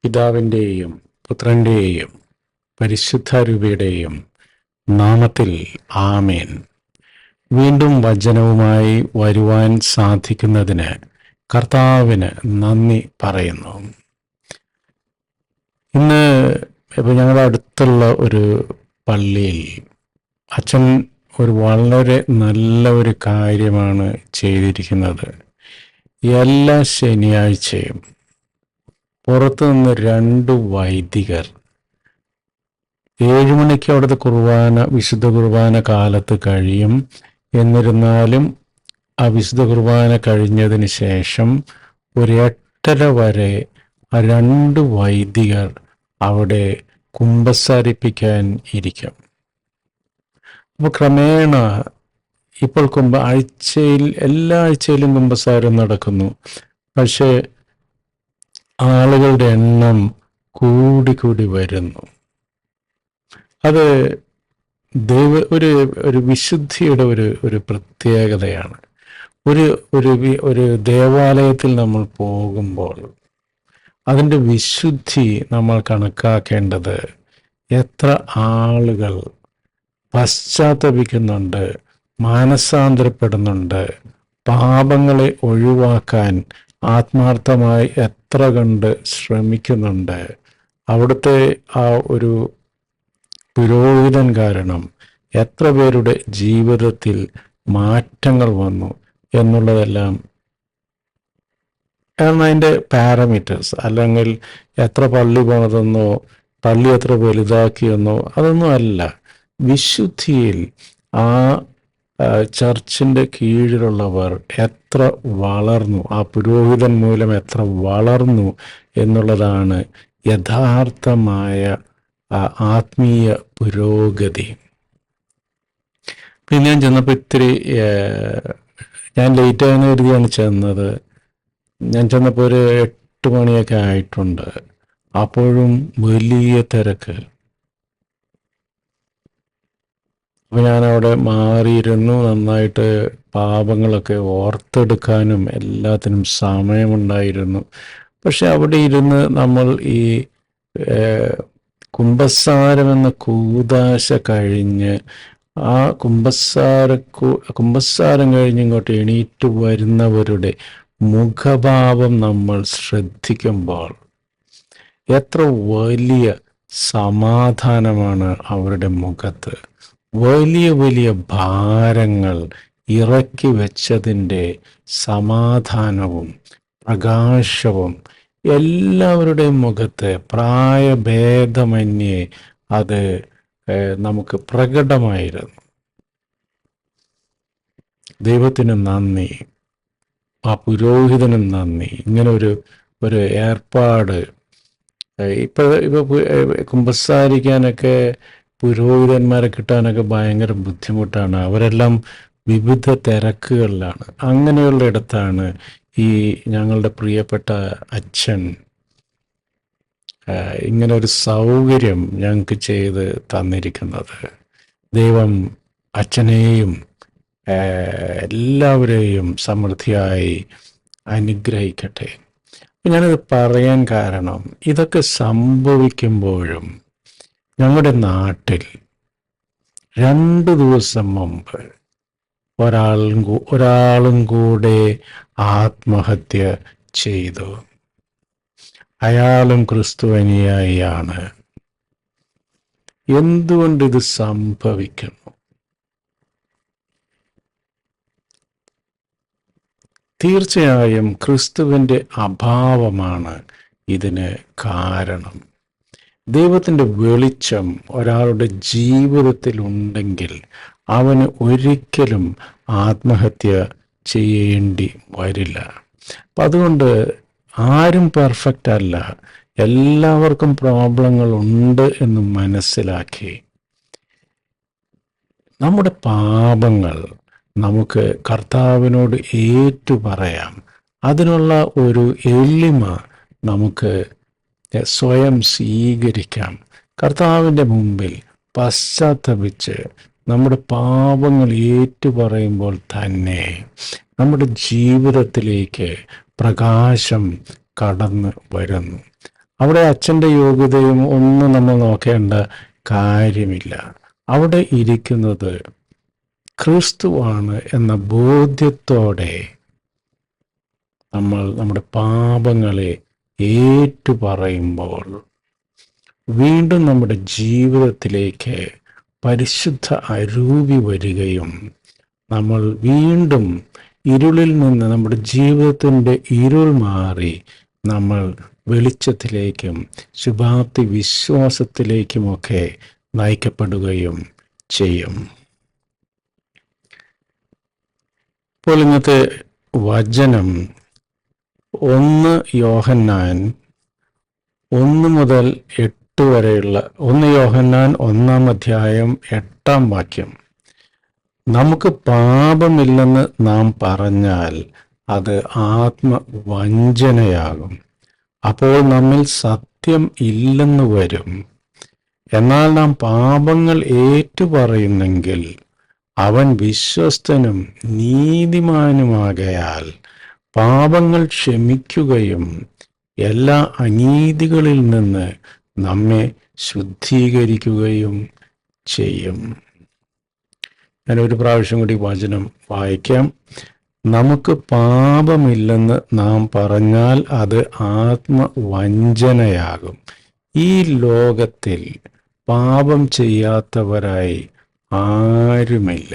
പിതാവിൻ്റെയും പുത്രൻ്റെയും പരിശുദ്ധാരൂപിയുടെയും നാമത്തിൽ ആമേൻ. വീണ്ടും വചനവുമായി വരുവാൻ സാധിക്കുന്നതിന് കർത്താവിന് നന്ദി പറയുന്നു. ഇന്ന് ഇപ്പോൾ ഞങ്ങളുടെ അടുത്തുള്ള ഒരു പള്ളിയിൽ അച്ഛൻ വളരെ നല്ല ഒരു കാര്യമാണ് ചെയ്തിരിക്കുന്നത്. എല്ലാ ശനിയാഴ്ചയും പുറത്തുനിന്ന് 2 വൈദികർ 7 മണിക്ക് അവിടുത്തെ വിശുദ്ധ കുർബാന കാലത്ത് കഴിയും. എന്നിരുന്നാലും ആ വിശുദ്ധ കുർബാന കഴിഞ്ഞതിന് ശേഷം ഒരു 8:30 വരെ 2 വൈദികർ അവിടെ കുമ്പസാരിപ്പിക്കാൻ ഇരിക്കും. അപ്പോൾ ക്രമേണ ഇപ്പോൾ എല്ലാ ആഴ്ചയിലും കുമ്പസാരം നടക്കുന്നു. പക്ഷേ ആളുകളുടെ എണ്ണം കൂടി വരുന്നു. അത് ഒരു വിശുദ്ധിയുടെ ഒരു പ്രത്യേകതയാണ്. ഒരു ദേവാലയത്തിൽ നമ്മൾ പോകുമ്പോൾ അതിൻ്റെ വിശുദ്ധി നമ്മൾ കണക്കാക്കേണ്ടത് എത്ര ആളുകൾ പശ്ചാത്തപിക്കുന്നുണ്ട്, മാനസാന്തരപ്പെടുന്നുണ്ട്, പാപങ്ങളെ ഒഴിവാക്കാൻ ആത്മാർത്ഥമായി എത്ര കണ്ട് ശ്രമിക്കുന്നുണ്ട്. അവിടുത്തെ ആ ഒരു പുരോഹിതൻ കാരണം എത്ര പേരുടെ ജീവിതത്തിൽ മാറ്റങ്ങൾ വന്നു എന്നുള്ളതെല്ലാം അതിൻ്റെ പാരാമീറ്റേഴ്സ്. അല്ലെങ്കിൽ എത്ര പള്ളി പോണതെന്നോ പള്ളി എത്ര വലുതാക്കിയെന്നോ അതൊന്നും അല്ല. വിശുദ്ധിയിൽ ആ ചർച്ചിൻ്റെ കീഴിലുള്ളവർ എത്ര വളർന്നു, ആ പുരോഹിതൻ മൂലം എത്ര വളർന്നു എന്നുള്ളതാണ് യഥാർത്ഥമായ ആത്മീയ പുരോഗതി. പിന്നെ ഞാൻ ചെന്നപ്പോൾ ഞാൻ ലേറ്റായെന്ന് കരുതിയാണ് ചെന്നത്. ഞാൻ ചെന്നപ്പോൾ ഒരു 8 മണിയൊക്കെ ആയിട്ടുണ്ട്. അപ്പോഴും വലിയ തിരക്ക്. അപ്പോൾ ഞാനവിടെ മാറിയിരുന്നു. നന്നായിട്ട് പാപങ്ങളൊക്കെ ഓർത്തെടുക്കാനും എല്ലാത്തിനും സമയമുണ്ടായിരുന്നു. പക്ഷെ അവിടെ ഇരുന്ന് നമ്മൾ ഈ കുമ്പസാരം എന്ന കൂദാശ കഴിഞ്ഞ് ആ കുമ്പസാരം കഴിഞ്ഞ് ഇങ്ങോട്ട് എണീറ്റ് വരുന്നവരുടെ മുഖഭാവം നമ്മൾ ശ്രദ്ധിക്കുമ്പോൾ എത്ര വലിയ സമാധാനമാണ് അവരുടെ മുഖത്ത്. വലിയ ഭാരങ്ങൾ ഇറക്കി വെച്ചതിൻ്റെ സമാധാനവും പ്രകാശവും എല്ലാവരുടെയും മുഖത്ത് പ്രായഭേദമന്യേ അത് നമുക്ക് പ്രകടമായിരുന്നു. ദൈവത്തിന് നന്ദി, ആ പുരോഹിതനും നന്ദി. ഇങ്ങനെ ഒരു ഏർപ്പാട് ഇപ്പോൾ കുമ്പസാരിക്കാനൊക്കെ പുരോഹിതന്മാരെ കിട്ടാനൊക്കെ ഭയങ്കര ബുദ്ധിമുട്ടാണ്. അവരെല്ലാം വിവിധ തിരക്കുകളിലാണ്. അങ്ങനെയുള്ള ഇടത്താണ് ഈ ഞങ്ങളുടെ പ്രിയപ്പെട്ട അച്ഛൻ ഇങ്ങനെ ഒരു സൗകര്യം ഞങ്ങൾക്ക് ചെയ്ത് തന്നിരിക്കുന്നത്. ദൈവം അച്ഛനെയും എല്ലാവരെയും സമൃദ്ധിയായി അനുഗ്രഹിക്കട്ടെ. ഞാനിത് പറയാൻ കാരണം, ഇതൊക്കെ സംഭവിക്കുമ്പോഴും ഞങ്ങളുടെ നാട്ടിൽ 2 ദിവസം മുമ്പ് ഒരാളും കൂടെ ആത്മഹത്യ ചെയ്തു. അയാളും ക്രിസ്തുവനിയായാണ്. എന്തുകൊണ്ടിത് സംഭവിക്കുന്നു? തീർച്ചയായും ക്രിസ്തുവിൻ്റെ അഭാവമാണ് ഇതിന് കാരണം. ദൈവത്തിൻ്റെ വെളിച്ചം ഒരാളുടെ ജീവിതത്തിൽ ഉണ്ടെങ്കിൽ അവന് ഒരിക്കലും ആത്മഹത്യ ചെയ്യേണ്ടി വരില്ല. അപ്പം അതുകൊണ്ട് ആരും പെർഫെക്റ്റ് അല്ല, എല്ലാവർക്കും പ്രോബ്ലങ്ങൾ ഉണ്ട് എന്ന് മനസ്സിലാക്കി നമ്മുടെ പാപങ്ങൾ നമുക്ക് കർത്താവിനോട് ഏറ്റുപറയാം. അതിനുള്ള ഒരു എളിമ നമുക്ക് സ്വയം സ്വീകരിക്കാം. കർത്താവിൻ്റെ മുമ്പിൽ പശ്ചാത്തപിച്ച് നമ്മുടെ പാപങ്ങൾ ഏറ്റുപറയുമ്പോൾ തന്നെ നമ്മുടെ ജീവിതത്തിലേക്ക് പ്രകാശം കടന്നു വരുന്നു. അവിടെ അച്ഛൻ്റെ യോഗ്യതയും ഒന്നും നമ്മൾ നോക്കേണ്ട കാര്യമില്ല. അവിടെ ഇരിക്കുന്നത് ക്രിസ്തുവാണ് എന്ന ബോധ്യത്തോടെ നമ്മൾ നമ്മുടെ പാപങ്ങളെ ഏറ്റുപറയുമ്പോൾ വീണ്ടും നമ്മുടെ ജീവിതത്തിലേക്ക് പരിശുദ്ധ അരൂപി വരികയും നമ്മൾ വീണ്ടും ഇരുളിൽ നിന്ന് നമ്മുടെ ജീവിതത്തിൻ്റെ ഇരുൾ മാറി നമ്മൾ വെളിച്ചത്തിലേക്കും ശുഭാപ്തി വിശ്വാസത്തിലേക്കുമൊക്കെ നയിക്കപ്പെടുകയും ചെയ്യും. ഇപ്പോൾ ഇന്നത്തെ വചനം 1 യോഹന്നാൻ 1 മുതൽ 8 വരെയുള്ള 1 യോഹന്നാൻ 1-ാം അധ്യായം 8-ാം വാക്യം. നമുക്ക് പാപമില്ലെന്ന് നാം പറഞ്ഞാൽ അത് ആത്മവഞ്ചനയാകും, അപ്പോൾ നമ്മിൽ സത്യം ഇല്ലെന്ന് വരും. എന്നാൽ നാം പാപങ്ങൾ ഏറ്റുപറയുന്നെങ്കിൽ അവൻ വിശ്വസ്തനും നീതിമാനുമാകയാൽ പാപങ്ങൾ ക്ഷമിക്കുകയും എല്ലാ അനീതികളിൽ നിന്ന് നമ്മെ ശുദ്ധീകരിക്കുകയും ചെയ്യും. ഞാനൊരു പ്രാവശ്യം കൂടി വചനം വായിക്കാം. നമുക്ക് പാപമില്ലെന്ന് നാം പറഞ്ഞാൽ അത് ആത്മവഞ്ചനയാകും. ഈ ലോകത്തിൽ പാപം ചെയ്യാത്തവരായി ആരുമില്ല.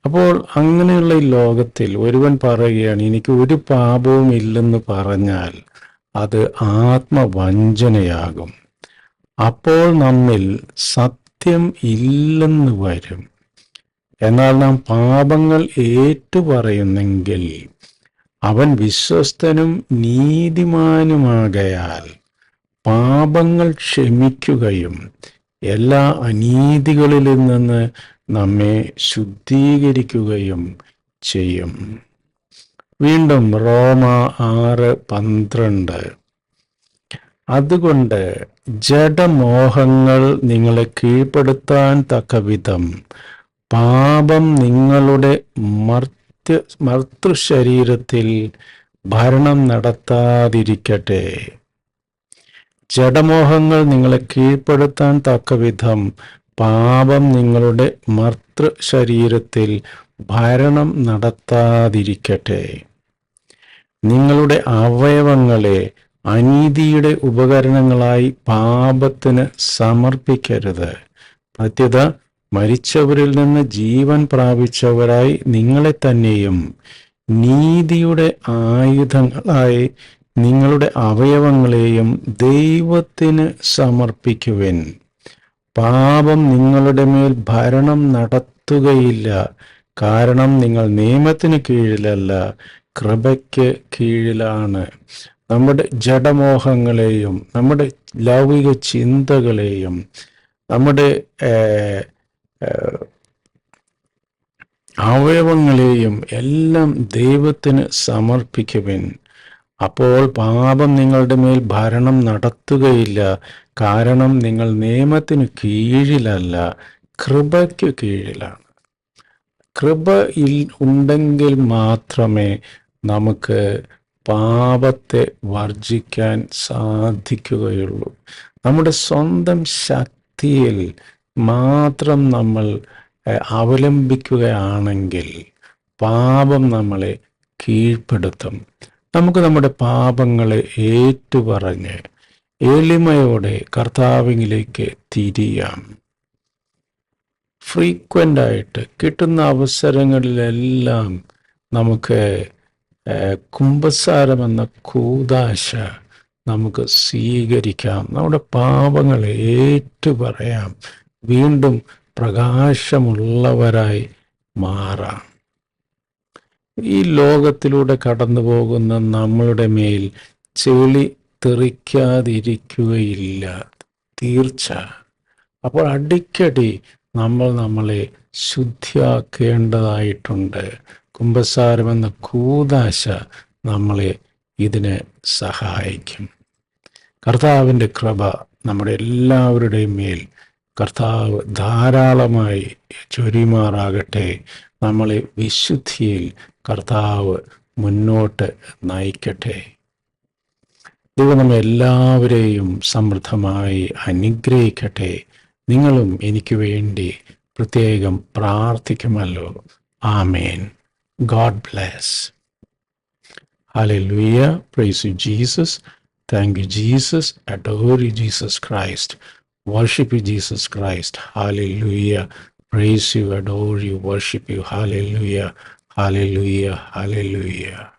അപ്പോൾ അങ്ങനെയുള്ള ഈ ലോകത്തിൽ ഒരുവൻ പറയുകയാണ് എനിക്ക് ഒരു പാപവും ഇല്ലെന്ന് പറഞ്ഞാൽ അത് ആത്മവഞ്ചനയാകും, അപ്പോൾ നമ്മിൽ സത്യം ഇല്ലെന്ന് വരും. എന്നാൽ നാം പാപങ്ങൾ ഏറ്റുപറയുന്നെങ്കിൽ അവൻ വിശ്വസ്തനും നീതിമാനുമാകയാൽ പാപങ്ങൾ ക്ഷമിക്കുകയും എല്ലാ അനീതികളിൽ നിന്ന് നമ്മെ ശുദ്ധീകരിക്കുകയും ചെയ്യും. വീണ്ടും റോമ 6:12. അതുകൊണ്ട് ജഡമോഹങ്ങൾ നിങ്ങളെ കീഴ്പ്പെടുത്താൻ തക്കവിധം പാപം നിങ്ങളുടെ മർത്തൃശരീരത്തിൽ ഭരണം നടത്താതിരിക്കട്ടെ. ജഡമോഹങ്ങൾ നിങ്ങളെ കീഴ്പ്പെടുത്താൻ തക്കവിധം പാപം നിങ്ങളുടെ മർത്തൃശരീരത്തിൽ ഭരണം നടത്താതിരിക്കട്ടെ. നിങ്ങളുടെ അവയവങ്ങളെ അനീതിയുടെ ഉപകരണങ്ങളായി പാപത്തിന് സമർപ്പിക്കരുത്. പ്രത്യുത മരിച്ചവരിൽ നിന്ന് ജീവൻ പ്രാപിച്ചവരായി നിങ്ങളെ തന്നെയും നീതിയുടെ ആയുധങ്ങളായി നിങ്ങളുടെ അവയവങ്ങളെയും ദൈവത്തിന് സമർപ്പിക്കുവിൻ. പാപം നിങ്ങളുടെ മേൽ ഭരണം നടത്തുകയില്ല, കാരണം നിങ്ങൾ നിയമത്തിന് കീഴിലല്ല, കൃപയ്ക്ക് കീഴിലാണ്. നമ്മുടെ ജഡമോഹങ്ങളെയും നമ്മുടെ ലൗകിക ചിന്തകളെയും നമ്മുടെ അവയവങ്ങളെയും എല്ലാം ദൈവത്തിന് സമർപ്പിക്കുവിൻ. അപ്പോൾ പാപം നിങ്ങളുടെ മേൽ ഭരണം നടത്തുകയില്ല, കാരണം നിങ്ങൾ നിയമത്തിന് കീഴിലല്ല, കൃപയ്ക്ക് കീഴിലാണ്. കൃപ ഉണ്ടെങ്കിൽ മാത്രമേ നമുക്ക് പാപത്തെ വർജിക്കാൻ സാധിക്കുകയുള്ളൂ. നമ്മുടെ സ്വന്തം ശക്തിയിൽ മാത്രം നമ്മൾ അവലംബിക്കുകയാണെങ്കിൽ പാപം നമ്മളെ കീഴ്പ്പെടുത്തും. നമുക്ക് നമ്മുടെ പാപങ്ങളെ ഏറ്റുപറഞ്ഞ് എളിമയോടെ കർത്താവിലേക്ക് തിരിയാം. ഫ്രീക്വൻ്റായിട്ട് കിട്ടുന്ന അവസരങ്ങളിലെല്ലാം നമുക്ക് കുമ്പസാരമെന്ന കൂദാശ നമുക്ക് സ്വീകരിക്കാം. നമ്മുടെ പാപങ്ങളെ ഏറ്റുപറയാം. വീണ്ടും പ്രകാശമുള്ളവരായി മാറാം. ഈ ലോകത്തിലൂടെ കടന്നു പോകുന്ന നമ്മളുടെ മേൽ ചെളി തെറിക്കാതിരിക്കുകയില്ല, തീർച്ച. അപ്പോൾ അടിക്കടി നമ്മൾ നമ്മളെ ശുദ്ധിയാക്കേണ്ടതായിട്ടുണ്ട്. കുമ്പസാരമെന്ന കൂദാശ നമ്മളെ ഇതിന് സഹായിക്കും. കർത്താവിൻ്റെ കൃപ നമ്മുടെ എല്ലാവരുടെയും മേൽ കർത്താവ് ധാരാളമായി ചൊരിമാറാകട്ടെ. നമ്മളെ വിശുദ്ധിയിൽ കർത്താവ് മുന്നോട്ട് നയിക്കട്ടെ. ദൈവം നമ്മെ എല്ലാവരെയും സമൃദ്ധമായി അനുഗ്രഹിക്കട്ടെ. നിങ്ങളും എനിക്ക് വേണ്ടി പ്രത്യേകം പ്രാർത്ഥിക്കുമല്ലോ. Amen. God bless. Hallelujah. Praise you, Jesus. Thank you, Jesus. Adore you, Jesus Christ. Worship you, Jesus Christ. Hallelujah. Praise you, adore you, worship you. Hallelujah. Hallelujah. Hallelujah.